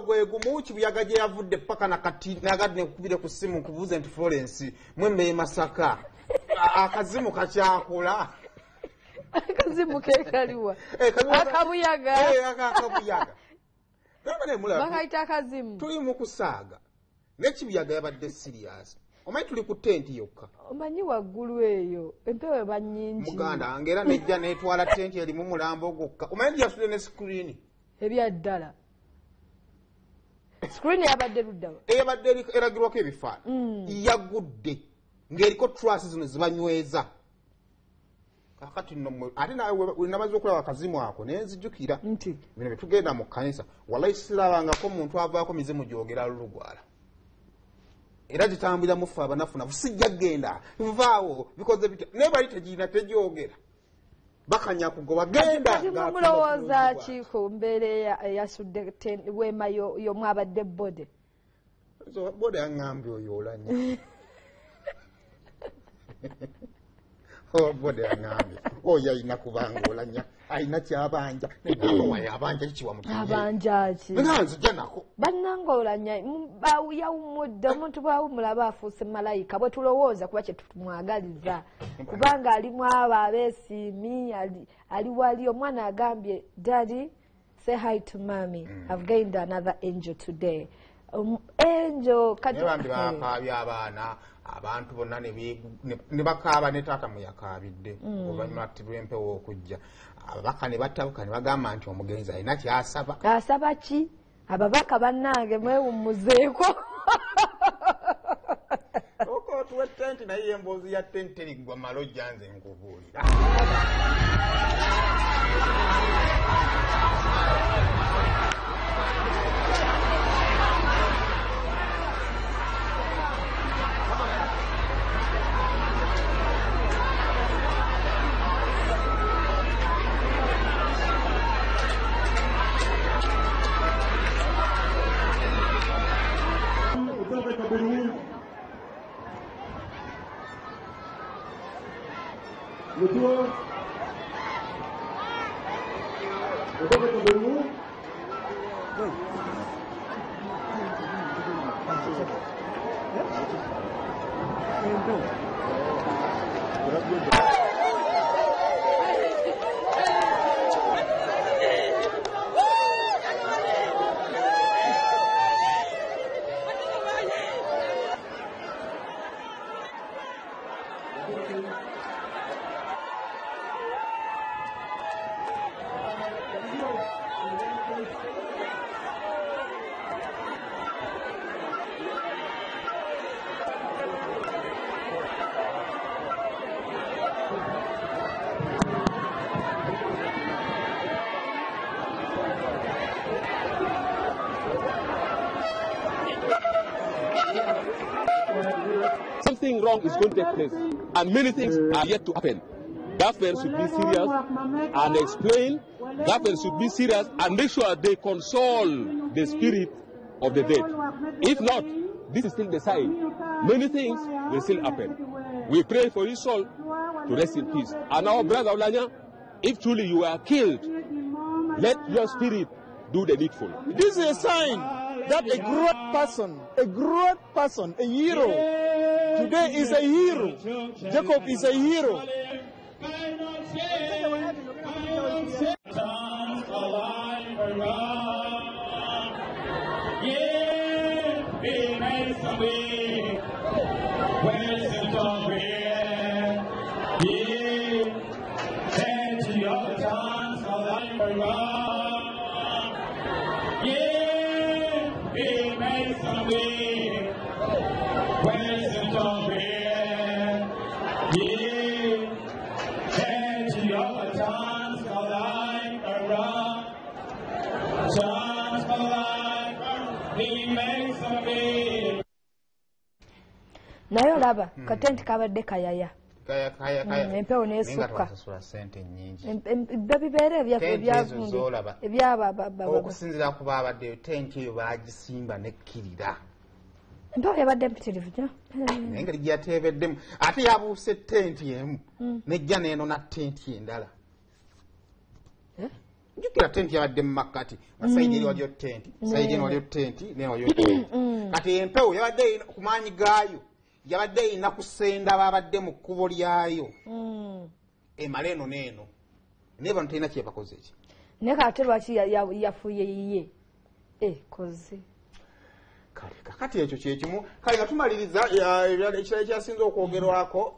gwe gumuchi buyaga gye yavudde paka na kati nagadde kubire ku simu kubuza nti Florence mwembe Masaka akazimu kacyakola akazimu kekaliwa akabuyaga akabuyaga nabane mulaba bakaita akazimu tuli mu kusaaga n'ekibuyaga yabadde serious omanyi tuli ku tenti yokka omanyi waggulu eyo empewo banyingi muganda ngera nejja netwala tenti erimu mulambo gokka omanyi yasudde ne screen ebyaddala screen yabadde luddawa eyabadde eragirwako ebifaananyi yagudde ng'eriko truss zino zibanyweza kakati nno ate nawe namaze okulaba akazimu ako nenzijukira nti bino betugenda mu kanisa wallahi silabangako omuntu avaako mizimu gyogera lulugwala era gitambulira mufe abanafuna busijja genda vaawo bikoze bitya naye bali tegirina tegyogera bakanya kugoba genda mulowooza ki ku mbeera eyasudde weema y'omwabadde bode bode yaŋŋambye oyo Oulanyah bode yaŋŋambye oyo alina kubanga Oulanyah alina kyabanja nayabanja kikiwa abanja ki nzija nako bannanga Oulanyah yawumudde omuntu bwawumulaba afuuse malayika bwe tulowooza kuba kye tumwagaliza kubanga alimu abo abeesiimi ali wali omwana agambye daddy say hi to mommy I've gained another angel today angel kati bambi bakaabya abaana abantu bonna ne bakaaba ne taata muyakaabidde oluvannyuma lw'empewo okujja ababaka ne battabuka ne bagamba nti omugenzi alina kyasaba asaba ki ababaka bannange mwewummuzeeko okootuwa ettenti naye emboozi ya ttenti teriggwa malojja nze nkubuulira Something wrong is going to take place, and many things are yet to happen. Government should be serious and explain. Government should be serious and make sure they console the spirit of the dead. If not, this is still the sign. Many things will still happen. We pray for his soul to rest in peace. And our brother Oulanyah, if truly you are killed, let your spirit do the needful. This is a sign that a great person, a hero, today is a hero. Jacob is a hero. naye olaba katenti kabadde kayaya kaya empewo n'esukka sente nnyingi bibeera ebyaba okusinziira ku baabaddeyo tenti eyo baagisimba nekkirira empewo yabadde mpitirivu gyo engeri gyateebeddemu ate yabuuse tenti emu nejja neeno na tenti endala njukira tenti yabadde mu makkati nga sayidi eri waliyo tenti sayidi eri waliyo tenti naye waliyo tenti kati empewo yabadde ku maanyi gaayo yabadde erina kusenda babadde mu kkubo lyayo emala eno neeno naye bano talina kyebakoze eki naye kate lwaki yafuye yiye koze kale kakati ekyo kyekimu kale nga tumaliriza ekirala ekyasinze okwogerwako